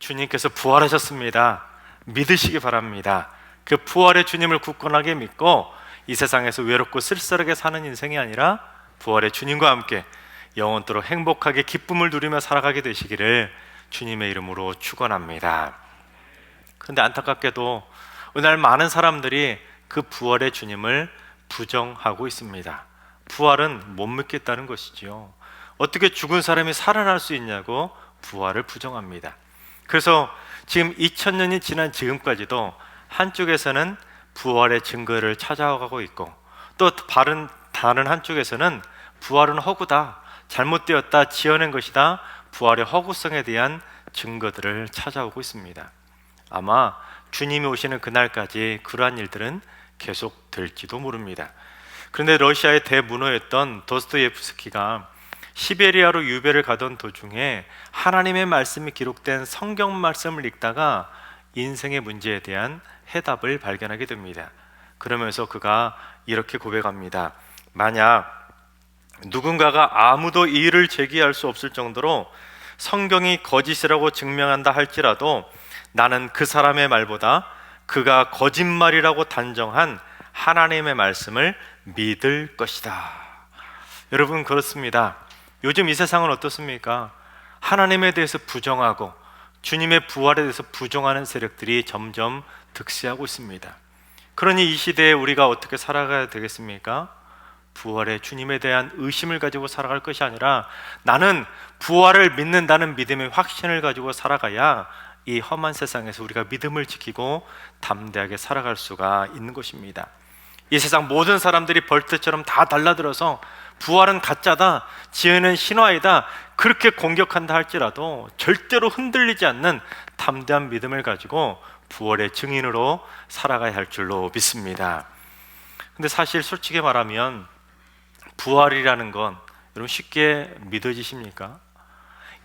주님께서 부활하셨습니다. 믿으시기 바랍니다. 그 부활의 주님을 굳건하게 믿고 이 세상에서 외롭고 쓸쓸하게 사는 인생이 아니라 부활의 주님과 함께 영원토록 행복하게 기쁨을 누리며 살아가게 되시기를 주님의 이름으로 축원합니다. 그런데 안타깝게도 오늘 많은 사람들이 그 부활의 주님을 부정하고 있습니다. 부활은 못 믿겠다는 것이지요. 어떻게 죽은 사람이 살아날 수 있냐고 부활을 부정합니다. 그래서 지금 2000년이 지난 지금까지도 한쪽에서는 부활의 증거를 찾아가고 있고, 또 다른 한쪽에서는 부활은 허구다, 잘못되었다, 지어낸 것이다, 부활의 허구성에 대한 증거들을 찾아오고 있습니다. 아마 주님이 오시는 그날까지 그러한 일들은 계속될지도 모릅니다. 그런데 러시아의 대문호였던 도스토예프스키가 시베리아로 유배를 가던 도중에 하나님의 말씀이 기록된 성경 말씀을 읽다가 인생의 문제에 대한 해답을 발견하게 됩니다. 그러면서 그가 이렇게 고백합니다. 만약 누군가가 아무도 이의를 제기할 수 없을 정도로 성경이 거짓이라고 증명한다 할지라도 나는 그 사람의 말보다 그가 거짓말이라고 단정한 하나님의 말씀을 믿을 것이다. 여러분, 그렇습니다. 요즘 이 세상은 어떻습니까? 하나님에 대해서 부정하고 주님의 부활에 대해서 부정하는 세력들이 점점 득세하고 있습니다. 그러니 이 시대에 우리가 어떻게 살아가야 되겠습니까? 부활의 주님에 대한 의심을 가지고 살아갈 것이 아니라 나는 부활을 믿는다는 믿음의 확신을 가지고 살아가야 이 험한 세상에서 우리가 믿음을 지키고 담대하게 살아갈 수가 있는 것입니다. 이 세상 모든 사람들이 벌떼처럼 다 달라들어서 부활은 가짜다, 지혜는 신화이다, 그렇게 공격한다 할지라도 절대로 흔들리지 않는 담대한 믿음을 가지고 부활의 증인으로 살아가야 할 줄로 믿습니다. 근데 사실 솔직히 말하면 부활이라는 건 여러분 쉽게 믿어지십니까?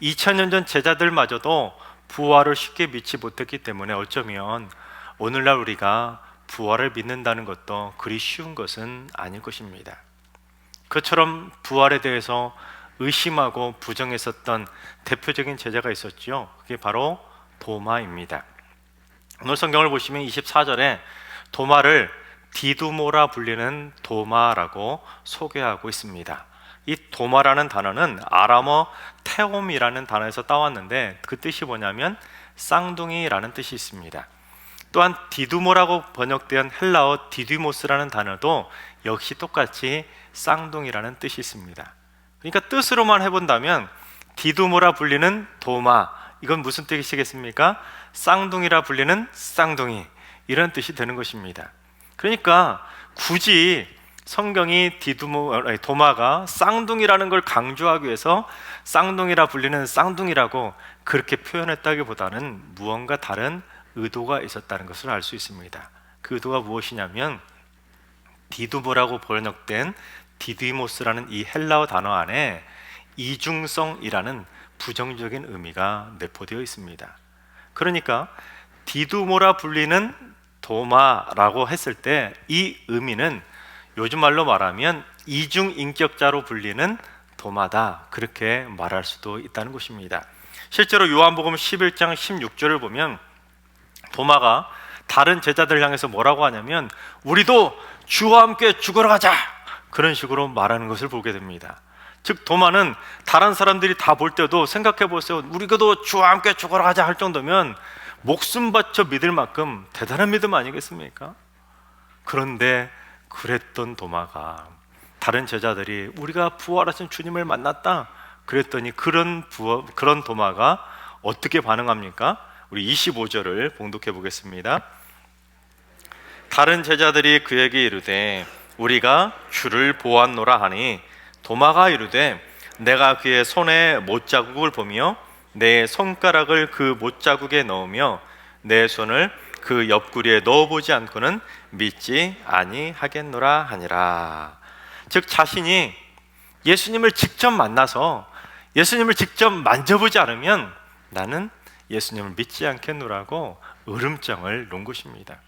2000년 전 제자들마저도 부활을 쉽게 믿지 못했기 때문에 어쩌면 오늘날 우리가 부활을 믿는다는 것도 그리 쉬운 것은 아닐 것입니다. 그처럼 부활에 대해서 의심하고 부정했었던 대표적인 제자가 있었죠. 그게 바로 도마입니다. 오늘 성경을 보시면 24절에 도마를 디두모라 불리는 도마라고 소개하고 있습니다. 이 도마라는 단어는 아람어 테옴이라는 단어에서 따왔는데 그 뜻이 뭐냐면 쌍둥이라는 뜻이 있습니다. 또한 디두모라고 번역된 헬라어 디디모스라는 단어도 역시 똑같이 쌍둥이라는 뜻이 있습니다. 그러니까 뜻으로만 해본다면 디두모라 불리는 도마, 이건 무슨 뜻이겠습니까? 쌍둥이라 불리는 쌍둥이, 이런 뜻이 되는 것입니다. 그러니까 굳이 성경이 도마가 쌍둥이라는 걸 강조하기 위해서 쌍둥이라 불리는 쌍둥이라고 그렇게 표현했다기보다는 무언가 다른 의도가 있었다는 것을 알 수 있습니다. 그 의도가 무엇이냐면 디두모라고 번역된 디디모스라는 이 헬라어 단어 안에 이중성이라는 부정적인 의미가 내포되어 있습니다. 그러니까 디두모라 불리는 도마라고 했을 때 이 의미는 요즘 말로 말하면 이중인격자로 불리는 도마다, 그렇게 말할 수도 있다는 것입니다. 실제로 요한복음 11장 16절을 보면 도마가 다른 제자들 향해서 뭐라고 하냐면 우리도 주와 함께 죽으러 가자, 그런 식으로 말하는 것을 보게 됩니다. 즉 도마는 다른 사람들이 다 볼 때도 생각해 보세요. 우리도 주와 함께 죽으러 가자 할 정도면 목숨 바쳐 믿을 만큼 대단한 믿음 아니겠습니까? 그런데 그랬던 도마가 다른 제자들이 우리가 부활하신 주님을 만났다 그랬더니 그런 도마가 어떻게 반응합니까? 우리 25절을 봉독해 보겠습니다. 다른 제자들이 그에게 이르되 우리가 주를 보았노라 하니 도마가 이르되 내가 그의 손에 못자국을 보며 내 손가락을 그 못자국에 넣으며 내 손을 그 옆구리에 넣어보지 않고는 믿지 아니하겠노라 하니라. 즉 자신이 예수님을 직접 만나서 예수님을 직접 만져보지 않으면 나는 예수님을 믿지 않겠노라고 으름장을 놓은 것입니다.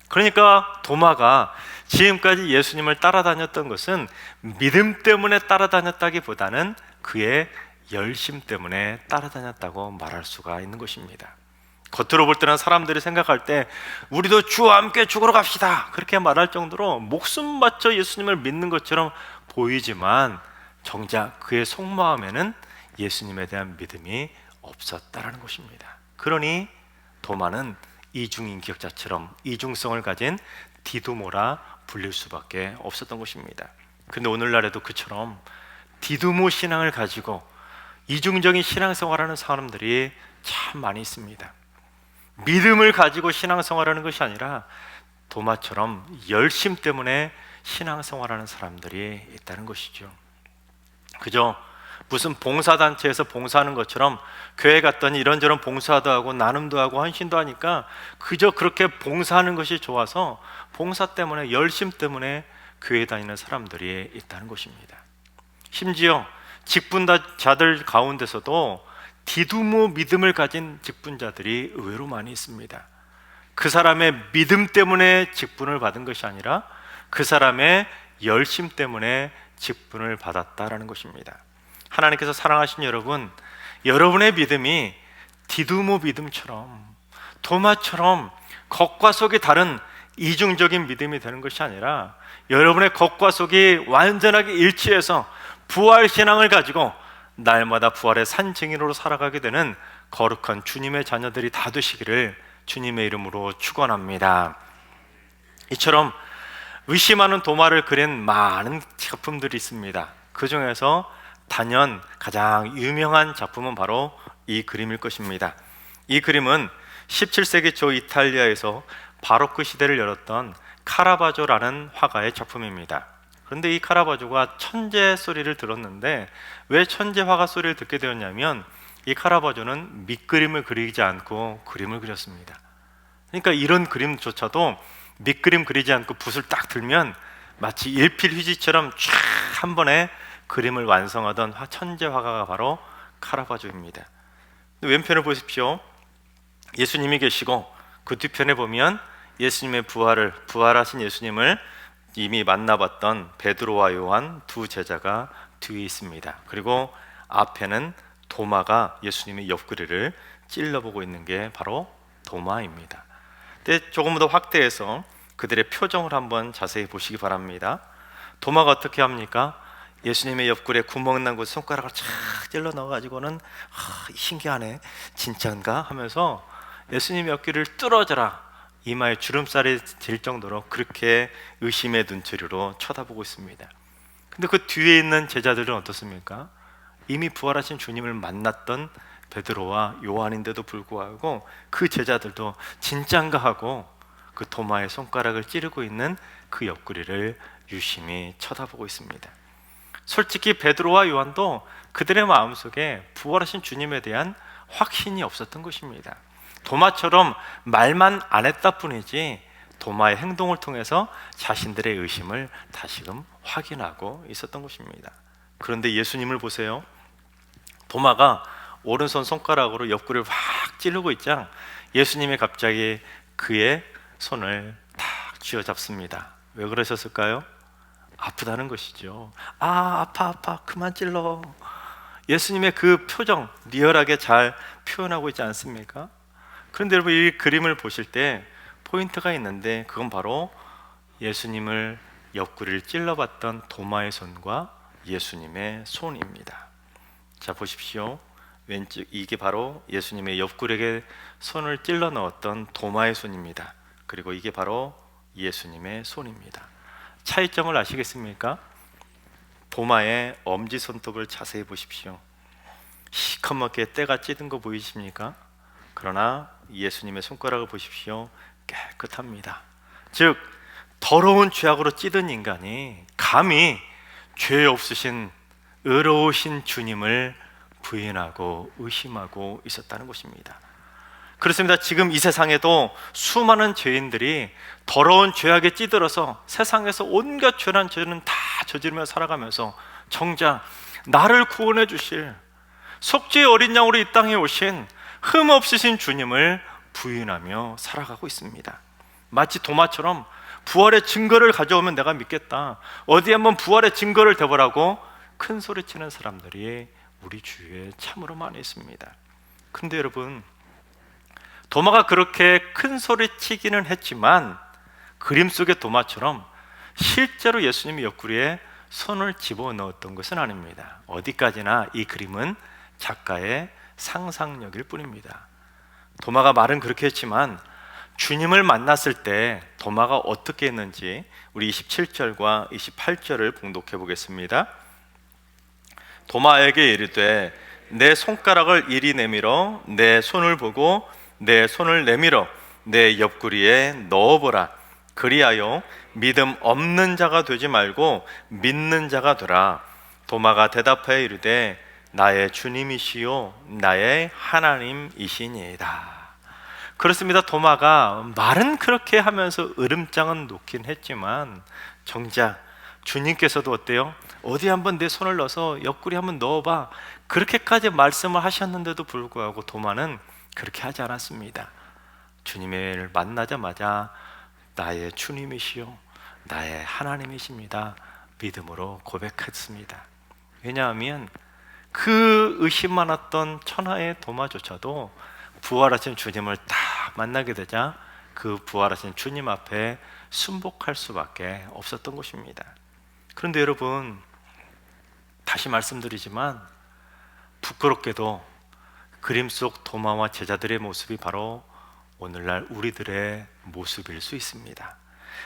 그러니까 도마가 지금까지 예수님을 따라다녔던 것은 믿음 때문에 따라다녔다기보다는 그의 열심 때문에 따라다녔다고 말할 수가 있는 것입니다. 겉으로 볼 때는 사람들이 생각할 때 우리도 주와 함께 죽으러 갑시다 그렇게 말할 정도로 목숨 바쳐 예수님을 믿는 것처럼 보이지만 정작 그의 속마음에는 예수님에 대한 믿음이 없었다라는 것입니다. 그러니 도마는 이중인격자처럼 이중성을 가진 디두모라 불릴 수밖에 없었던 것입니다. 근데 오늘날에도 그처럼 디두모 신앙을 가지고 이중적인 신앙생활하는 사람들이 참 많이 있습니다. 믿음을 가지고 신앙생활하는 것이 아니라 도마처럼 열심 때문에 신앙생활하는 사람들이 있다는 것이죠. 그저 무슨 봉사단체에서 봉사하는 것처럼 교회 갔더니 이런저런 봉사도 하고 나눔도 하고 헌신도 하니까 그저 그렇게 봉사하는 것이 좋아서 봉사 때문에 열심 때문에 교회 다니는 사람들이 있다는 것입니다. 심지어 직분자들 가운데서도 디두모 믿음을 가진 직분자들이 의외로 많이 있습니다. 그 사람의 믿음 때문에 직분을 받은 것이 아니라 그 사람의 열심 때문에 직분을 받았다라는 것입니다. 하나님께서 사랑하신 여러분, 여러분의 믿음이 디두모 믿음처럼 도마처럼 겉과 속이 다른 이중적인 믿음이 되는 것이 아니라 여러분의 겉과 속이 완전하게 일치해서 부활 신앙을 가지고 날마다 부활의 산 증인으로 살아가게 되는 거룩한 주님의 자녀들이 다 되시기를 주님의 이름으로 축원합니다. 이처럼 의심하는 도마를 그린 많은 작품들이 있습니다. 그 중에서 단연 가장 유명한 작품은 바로 이 그림일 것입니다. 이 그림은 17세기 초 이탈리아에서 바로크 시대를 열었던 카라바조라는 화가의 작품입니다. 그런데 이 카라바조가 천재 소리를 들었는데 왜 천재 화가 소리를 듣게 되었냐면 이 카라바조는 밑그림을 그리지 않고 그림을 그렸습니다. 그러니까 이런 그림조차도 밑그림 그리지 않고 붓을 딱 들면 마치 일필휘지처럼 쫙 한 번에 그림을 완성하던 천재 화가가 바로 카라바조입니다. 왼편을 보십시오. 예수님이 계시고 그 뒤편에 보면 예수님의 부활하신 예수님을 이미 만나봤던 베드로와 요한 두 제자가 뒤에 있습니다. 그리고 앞에는 도마가 예수님의 옆구리를 찔러보고 있는 게 바로 도마입니다. 근데 조금 더 확대해서 그들의 표정을 한번 자세히 보시기 바랍니다. 도마가 어떻게 합니까? 예수님의 옆구리에 구멍 난 곳에 손가락을 착 찔러 넣어가지고는 신기하네, 진짜인가? 하면서 예수님의 옆구리를 뚫어져라, 이마에 주름살이 질 정도로 그렇게 의심의 눈초리로 쳐다보고 있습니다. 근데 그 뒤에 있는 제자들은 어떻습니까? 이미 부활하신 주님을 만났던 베드로와 요한인데도 불구하고 그 제자들도 진짠가 하고 그 도마의 손가락을 찌르고 있는 그 옆구리를 유심히 쳐다보고 있습니다. 솔직히 베드로와 요한도 그들의 마음속에 부활하신 주님에 대한 확신이 없었던 것입니다. 도마처럼 말만 안 했다 뿐이지 도마의 행동을 통해서 자신들의 의심을 다시금 확인하고 있었던 것입니다. 그런데 예수님을 보세요. 도마가 오른손 손가락으로 옆구리를 확 찌르고 있자 예수님이 갑자기 그의 손을 탁 쥐어잡습니다. 왜 그러셨을까요? 아프다는 것이죠. 아파 그만 찔러. 예수님의 그 표정 리얼하게 잘 표현하고 있지 않습니까? 그런데 여러분, 이 그림을 보실 때 포인트가 있는데 그건 바로 예수님을 옆구리를 찔러봤던 도마의 손과 예수님의 손입니다. 자, 보십시오. 왼쪽 이게 바로 예수님의 옆구리에 손을 찔러 넣었던 도마의 손입니다. 그리고 이게 바로 예수님의 손입니다. 차이점을 아시겠습니까? 도마의 엄지손톱을 자세히 보십시오. 시커멓게 때가 찌든 거 보이십니까? 그러나 예수님의 손가락을 보십시오. 깨끗합니다. 즉 더러운 죄악으로 찌든 인간이 감히 죄 없으신 의로우신 주님을 부인하고 의심하고 있었다는 것입니다. 그렇습니다. 지금 이 세상에도 수많은 죄인들이 더러운 죄악에 찌들어서 세상에서 온갖 죄난 죄는 다 저지르며 살아가면서 정작 나를 구원해 주실 속죄의 어린 양으로 이 땅에 오신 흠 없으신 주님을 부인하며 살아가고 있습니다. 마치 도마처럼 부활의 증거를 가져오면 내가 믿겠다, 어디 한번 부활의 증거를 대보라고 큰 소리치는 사람들이 우리 주위에 참으로 많이 있습니다. 근데 여러분, 도마가 그렇게 큰 소리 치기는 했지만 그림 속의 도마처럼 실제로 예수님이 옆구리에 손을 집어넣었던 것은 아닙니다. 어디까지나 이 그림은 작가의 상상력일 뿐입니다. 도마가 말은 그렇게 했지만 주님을 만났을 때 도마가 어떻게 했는지 우리 27절과 28절을 봉독해 보겠습니다. 도마에게 이르되 내 손가락을 이리 내밀어 내 손을 보고 내 손을 내밀어 내 옆구리에 넣어보라. 그리하여 믿음 없는 자가 되지 말고 믿는 자가 되라. 도마가 대답하여 이르되 나의 주님이시요 나의 하나님이시니이다. 그렇습니다. 도마가 말은 그렇게 하면서 으름장은 놓긴 했지만 정작 주님께서도 어때요? 어디 한번 내 손을 넣어서 옆구리 한번 넣어봐, 그렇게까지 말씀을 하셨는데도 불구하고 도마는 그렇게 하지 않았습니다. 주님을 만나자마자 나의 주님이시요 나의 하나님이십니다 믿음으로 고백했습니다. 왜냐하면 그 의심 많았던 천하의 도마조차도 부활하신 주님을 딱 만나게 되자 그 부활하신 주님 앞에 순복할 수밖에 없었던 것입니다. 그런데 여러분, 다시 말씀드리지만 부끄럽게도 그림 속 도마와 제자들의 모습이 바로 오늘날 우리들의 모습일 수 있습니다.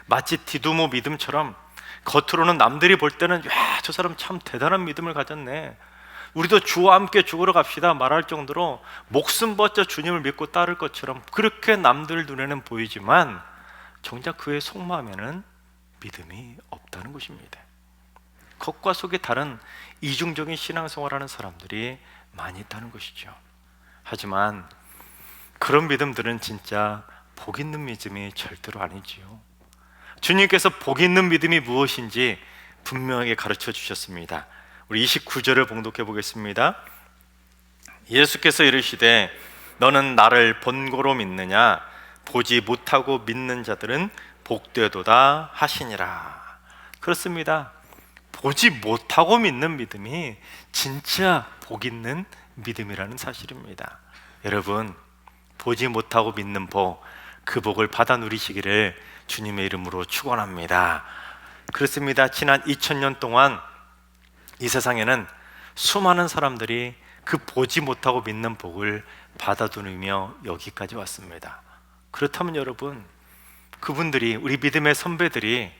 마치 디두모 믿음처럼 겉으로는 남들이 볼 때는 야, 저 사람 참 대단한 믿음을 가졌네, 우리도 주와 함께 죽으러 갑시다 말할 정도로 목숨 버텨 주님을 믿고 따를 것처럼 그렇게 남들 눈에는 보이지만 정작 그의 속마음에는 믿음이 없다는 것입니다. 겉과 속이 다른 이중적인 신앙생활하는 사람들이 많이 있다는 것이죠. 하지만 그런 믿음들은 진짜 복 있는 믿음이 절대로 아니지요. 주님께서 복 있는 믿음이 무엇인지 분명하게 가르쳐 주셨습니다. 우리 29절을 봉독해 보겠습니다. 예수께서 이르시되 너는 나를 본고로 믿느냐? 보지 못하고 믿는 자들은 복되도다 하시니라. 그렇습니다. 보지 못하고 믿는 믿음이 진짜 복 있는 믿음이라는 사실입니다. 여러분, 보지 못하고 믿는 복, 그 복을 받아 누리시기를 주님의 이름으로 축원합니다. 그렇습니다. 지난 2000년 동안 이 세상에는 수많은 사람들이 그 보지 못하고 믿는 복을 받아 누리며 여기까지 왔습니다. 그렇다면 여러분, 그분들이, 우리 믿음의 선배들이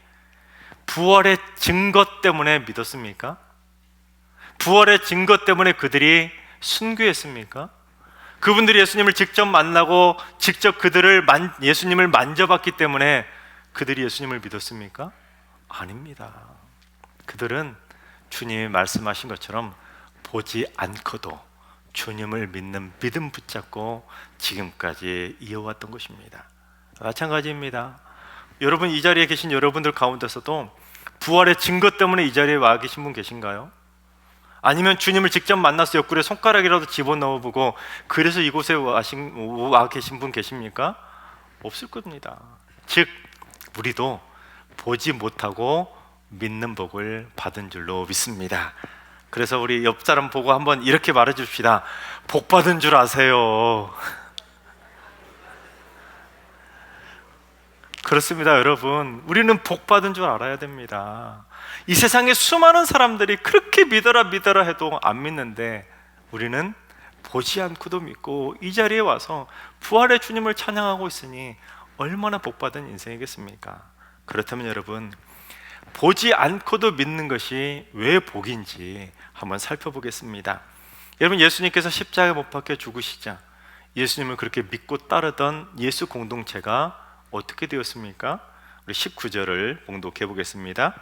부활의 증거 때문에 믿었습니까? 부활의 증거 때문에 그들이 순교했습니까? 그분들이 예수님을 직접 만나고 직접 예수님을 만져봤기 때문에 그들이 예수님을 믿었습니까? 아닙니다. 그들은 주님이 말씀하신 것처럼 보지 않고도 주님을 믿는 믿음 붙잡고 지금까지 이어왔던 것입니다. 마찬가지입니다. 여러분, 이 자리에 계신 여러분들 가운데서도 부활의 증거 때문에 이 자리에 와 계신 분 계신가요? 아니면 주님을 직접 만나서 옆구리에 손가락이라도 집어넣어보고 그래서 이곳에 와 계신 분 계십니까? 없을 겁니다. 즉, 우리도 보지 못하고 믿는 복을 받은 줄로 믿습니다. 그래서 우리 옆 사람 보고 한번 이렇게 말해 줍시다. 복 받은 줄 아세요. 그렇습니다. 여러분, 우리는 복 받은 줄 알아야 됩니다. 이 세상에 수많은 사람들이 그렇게 믿어라 믿어라 해도 안 믿는데 우리는 보지 않고도 믿고 이 자리에 와서 부활의 주님을 찬양하고 있으니 얼마나 복 받은 인생이겠습니까? 그렇다면 여러분, 보지 않고도 믿는 것이 왜 복인지 한번 살펴보겠습니다. 여러분, 예수님께서 십자가에 못 박혀 죽으시자 예수님을 그렇게 믿고 따르던 예수 공동체가 어떻게 되었습니까? 우리 19절을 봉독해 보겠습니다.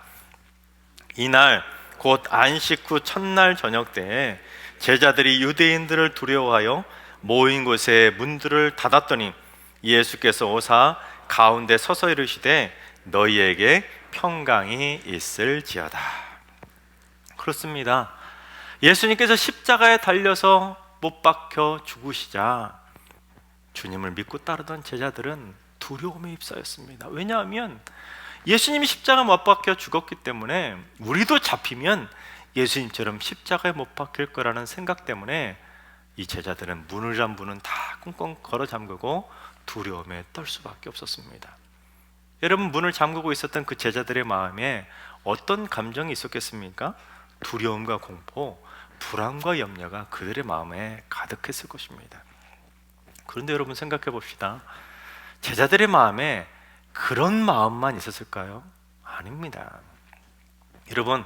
이날 곧 안식 후 첫날 저녁 때에 제자들이 유대인들을 두려워하여 모인 곳에 문들을 닫았더니 예수께서 오사 가운데 서서 이르시되 너희에게 평강이 있을지어다. 그렇습니다. 예수님께서 십자가에 달려서 못 박혀 죽으시자 주님을 믿고 따르던 제자들은 두려움에 휩싸였습니다. 왜냐하면 예수님이 십자가 못 박혀 죽었기 때문에 우리도 잡히면 예수님처럼 십자가에 못 박힐 거라는 생각 때문에 이 제자들은 문이란 문은 다 꽁꽁 걸어 잠그고 두려움에 떨 수밖에 없었습니다. 여러분, 문을 잠그고 있었던 그 제자들의 마음에 어떤 감정이 있었겠습니까? 두려움과 공포, 불안과 염려가 그들의 마음에 가득했을 것입니다. 그런데 여러분, 생각해 봅시다. 제자들의 마음에 그런 마음만 있었을까요? 아닙니다. 여러분,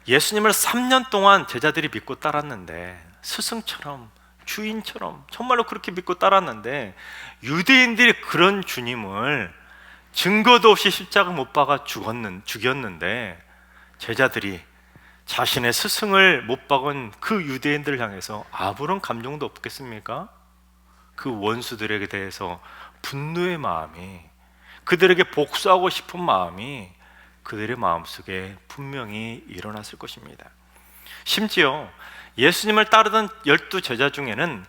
예수님을 3년 동안 제자들이 믿고 따랐는데, 스승처럼 주인처럼 정말로 그렇게 믿고 따랐는데, 유대인들이 그런 주님을 증거도 없이 십자가 못 박아 죽였는데, 제자들이 자신의 스승을 못 박은 그 유대인들을 향해서 아무런 감정도 없겠습니까? 그 원수들에게 대해서 분노의 마음이, 그들에게 복수하고 싶은 마음이 그들의 마음속에 분명히 일어났을 것입니다. 심지어 예수님을 따르던 12 제자 중에는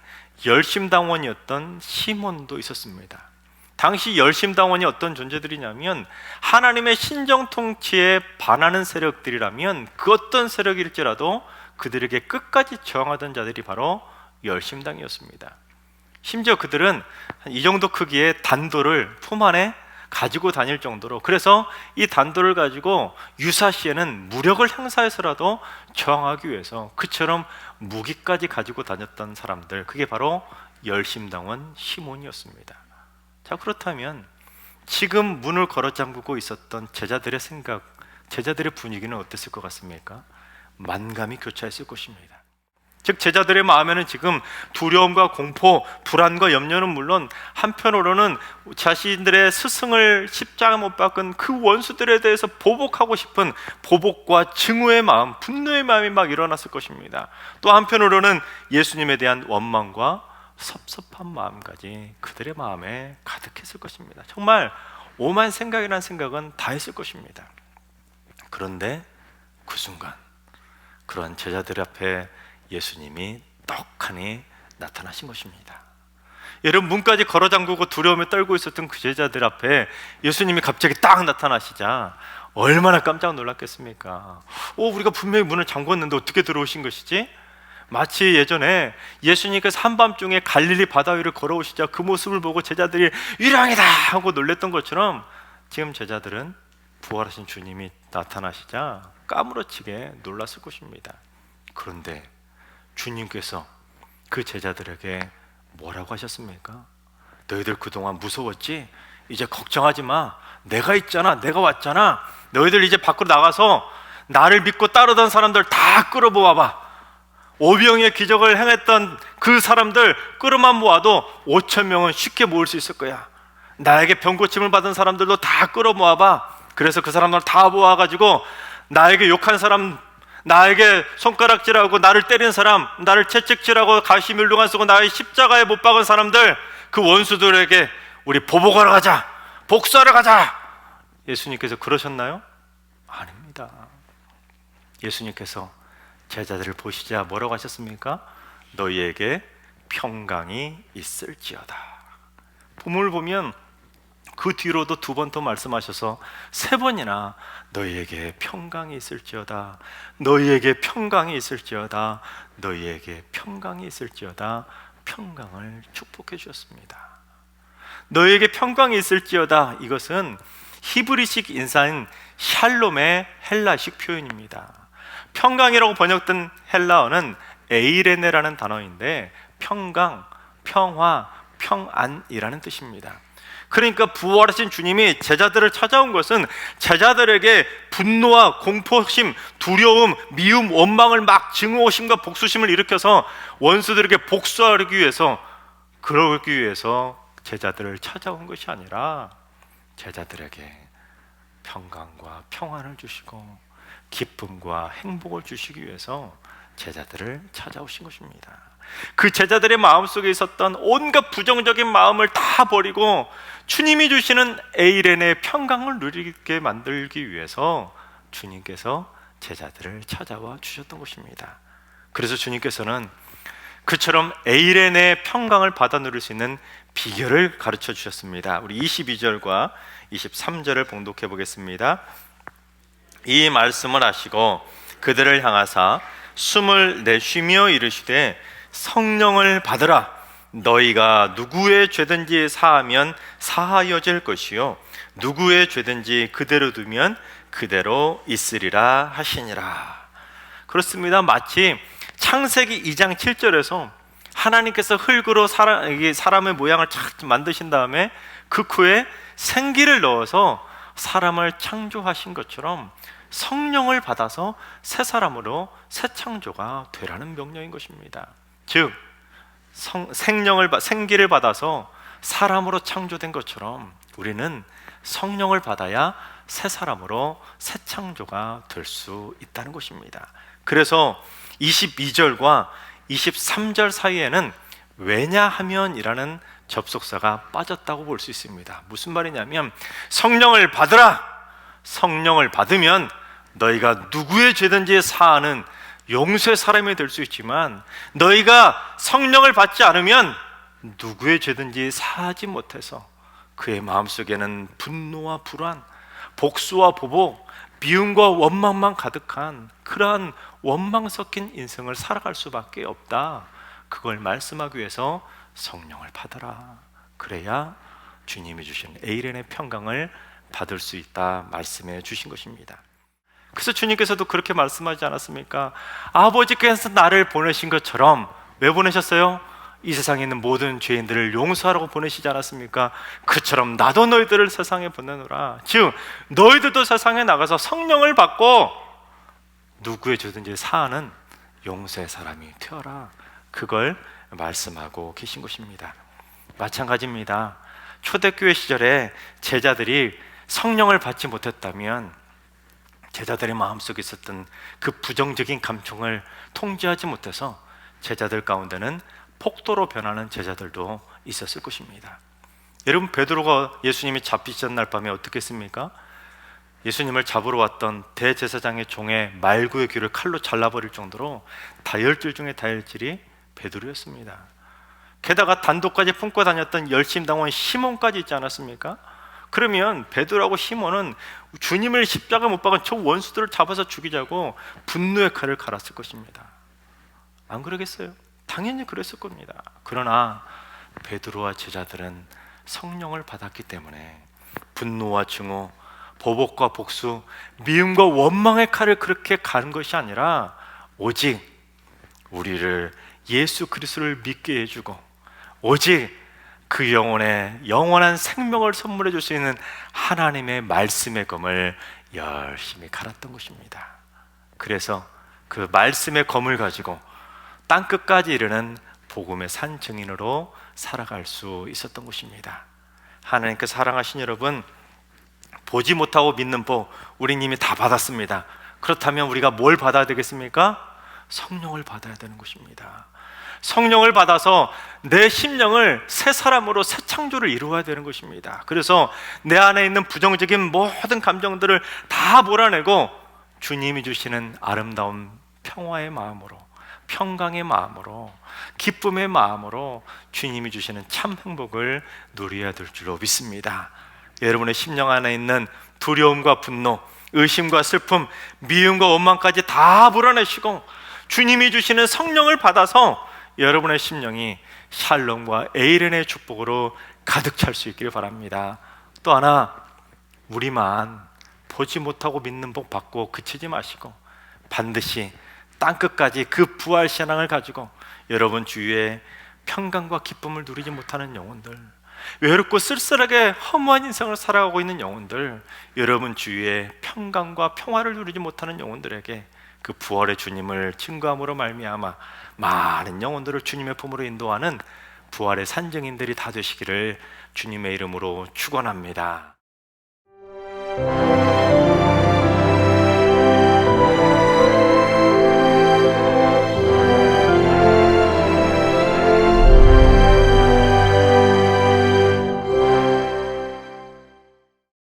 열심당원이었던 시몬도 있었습니다. 당시 열심당원이 어떤 존재들이냐면, 하나님의 신정통치에 반하는 세력들이라면 그 어떤 세력일지라도 그들에게 끝까지 저항하던 자들이 바로 열심당이었습니다. 심지어 그들은 이 정도 크기의 단도를 품 안에 가지고 다닐 정도로, 그래서 이 단도를 가지고 유사시에는 무력을 행사해서라도 저항하기 위해서 그처럼 무기까지 가지고 다녔던 사람들, 그게 바로 열심당원 시몬이었습니다. 자, 그렇다면 지금 문을 걸어 잠그고 있었던 제자들의 생각, 제자들의 분위기는 어땠을 것 같습니까? 만감이 교차했을 것입니다. 즉, 제자들의 마음에는 지금 두려움과 공포, 불안과 염려는 물론 한편으로는 자신들의 스승을 십자가 못 박은 그 원수들에 대해서 보복하고 싶은 보복과 증오의 마음, 분노의 마음이 막 일어났을 것입니다. 또 한편으로는 예수님에 대한 원망과 섭섭한 마음까지 그들의 마음에 가득했을 것입니다. 정말 오만 생각이라는 생각은 다 했을 것입니다. 그런데 그 순간 그런 제자들 앞에 예수님이 떡하니 나타나신 것입니다. 여러분, 문까지 걸어 잠그고 두려움에 떨고 있었던 그 제자들 앞에 예수님이 갑자기 딱 나타나시자 얼마나 깜짝 놀랐겠습니까? 우리가 분명히 문을 잠궜는데 어떻게 들어오신 것이지? 마치 예전에 예수님께서 한밤중에 갈릴리 바다 위를 걸어오시자 그 모습을 보고 제자들이 유령이다 하고 놀랬던 것처럼, 지금 제자들은 부활하신 주님이 나타나시자 까무러치게 놀랐을 것입니다. 그런데 주님께서 그 제자들에게 뭐라고 하셨습니까? 너희들 그동안 무서웠지? 이제 걱정하지 마. 내가 있잖아. 내가 왔잖아. 너희들 이제 밖으로 나가서 나를 믿고 따르던 사람들 다 끌어모아봐. 오병이의 기적을 행했던 그 사람들 끌어만 모아도 5,000명은 쉽게 모을 수 있을 거야. 나에게 병고침을 받은 사람들도 다 끌어모아봐. 그래서 그 사람들 다 모아가지고 나에게 욕한 사람, 나에게 손가락질하고 나를 때린 사람, 나를 채찍질하고 가시밀루간 쓰고 나의 십자가에 못 박은 사람들, 그 원수들에게 우리 보복하러 가자, 복수하러 가자. 예수님께서 그러셨나요? 아닙니다. 예수님께서 제자들을 보시자 뭐라고 하셨습니까? 너희에게 평강이 있을지어다. 본문을 보면 그 뒤로도 2번 더 말씀하셔서 3번이나 너희에게 평강이 있을지어다, 너희에게 평강이 있을지어다, 너희에게 평강이 있을지어다, 평강을 축복해 주셨습니다. 너희에게 평강이 있을지어다, 이것은 히브리식 인사인 샬롬의 헬라식 표현입니다. 평강이라고 번역된 헬라어는 에이레네라는 단어인데 평강, 평화, 평안이라는 뜻입니다. 그러니까 부활하신 주님이 제자들을 찾아온 것은 제자들에게 분노와 공포심, 두려움, 미움, 원망을 막 증오심과 복수심을 일으켜서 원수들에게 복수하기 위해서, 그러기 위해서 제자들을 찾아온 것이 아니라 제자들에게 평강과 평안을 주시고 기쁨과 행복을 주시기 위해서 제자들을 찾아오신 것입니다. 그 제자들의 마음속에 있었던 온갖 부정적인 마음을 다 버리고 주님이 주시는 에이렌의 평강을 누리게 만들기 위해서 주님께서 제자들을 찾아와 주셨던 것입니다. 그래서 주님께서는 그처럼 에이렌의 평강을 받아 누릴 수 있는 비결을 가르쳐 주셨습니다. 우리 22절과 23절을 봉독해 보겠습니다. 이 말씀을 하시고 그들을 향하사 숨을 내쉬며 이르시되 성령을 받으라. 너희가 누구의 죄든지 사하면 사하여질 것이요 누구의 죄든지 그대로 두면 그대로 있으리라 하시니라. 그렇습니다. 마치 창세기 2장 7절에서 하나님께서 흙으로 사람의 모양을 착 만드신 다음에 그 후에 생기를 넣어서 사람을 창조하신 것처럼 성령을 받아서 새 사람으로 새 창조가 되라는 명령인 것입니다. 즉 생기를 받아서 사람으로 창조된 것처럼 우리는 성령을 받아야 새 사람으로 새 창조가 될 수 있다는 것입니다. 그래서 22절과 23절 사이에는 왜냐하면이라는 접속사가 빠졌다고 볼 수 있습니다. 무슨 말이냐면 성령을 받으라. 성령을 받으면 너희가 누구의 죄든지 사하는 용서의 사람이 될 수 있지만 너희가 성령을 받지 않으면 누구의 죄든지 사하지 못해서 그의 마음속에는 분노와 불안, 복수와 보복, 미움과 원망만 가득한 그러한 원망 섞인 인생을 살아갈 수밖에 없다. 그걸 말씀하기 위해서 성령을 받아라. 그래야 주님이 주신 에이렌의 평강을 받을 수 있다 말씀해 주신 것입니다. 그래서 주님께서도 그렇게 말씀하지 않았습니까? 아버지께서 나를 보내신 것처럼 왜 보내셨어요? 이 세상에 있는 모든 죄인들을 용서하라고 보내시지 않았습니까? 그처럼 나도 너희들을 세상에 보내노라. 즉 너희들도 세상에 나가서 성령을 받고 누구의 죄든지 사하는 용서의 사람이 되어라. 그걸 말씀하고 계신 것입니다. 마찬가지입니다. 초대교회 시절에 제자들이 성령을 받지 못했다면 제자들의 마음속에 있었던 그 부정적인 감정을 통제하지 못해서 제자들 가운데는 폭도로 변하는 제자들도 있었을 것입니다. 여러분, 베드로가 예수님이 잡히시던 날 밤에 어떻게 했습니까? 예수님을 잡으러 왔던 대제사장의 종의 말구의 귀를 칼로 잘라버릴 정도로 다혈질 중에 다혈질이 베드로였습니다. 게다가 단독까지 품고 다녔던 열심당원 시몬까지 있지 않았습니까? 그러면 베드로하고 시몬은 주님을 십자가 못 박은 저 원수들을 잡아서 죽이자고 분노의 칼을 갈았을 것입니다. 안 그러겠어요? 당연히 그랬을 겁니다. 그러나 베드로와 제자들은 성령을 받았기 때문에 분노와 증오, 보복과 복수, 미움과 원망의 칼을 그렇게 가른 것이 아니라 오직 우리를 예수 그리스도를 믿게 해주고 오직 그 영혼에 영원한 생명을 선물해 줄 수 있는 하나님의 말씀의 검을 열심히 갈았던 것입니다. 그래서 그 말씀의 검을 가지고 땅끝까지 이르는 복음의 산 증인으로 살아갈 수 있었던 것입니다. 하나님께 사랑하신 여러분, 보지 못하고 믿는 복 우리 이미 다 받았습니다. 그렇다면 우리가 뭘 받아야 되겠습니까? 성령을 받아야 되는 것입니다. 성령을 받아서 내 심령을 새 사람으로 새 창조를 이루어야 되는 것입니다. 그래서 내 안에 있는 부정적인 모든 감정들을 다 몰아내고 주님이 주시는 아름다운 평화의 마음으로, 평강의 마음으로, 기쁨의 마음으로 주님이 주시는 참 행복을 누려야 될 줄로 믿습니다. 여러분의 심령 안에 있는 두려움과 분노, 의심과 슬픔, 미움과 원망까지 다 몰아내시고 주님이 주시는 성령을 받아서 여러분의 심령이 샬롬과 에이렌의 축복으로 가득 찰 수 있기를 바랍니다. 또 하나, 우리만 보지 못하고 믿는 복 받고 그치지 마시고 반드시 땅끝까지 그 부활 신앙을 가지고 여러분 주위에 평강과 기쁨을 누리지 못하는 영혼들, 외롭고 쓸쓸하게 허무한 인생을 살아가고 있는 영혼들, 여러분 주위에 평강과 평화를 누리지 못하는 영혼들에게 그 부활의 주님을 증거함으로 말미암아 많은 영혼들을 주님의 품으로 인도하는 부활의 산증인들이 다 되시기를 주님의 이름으로 축원합니다.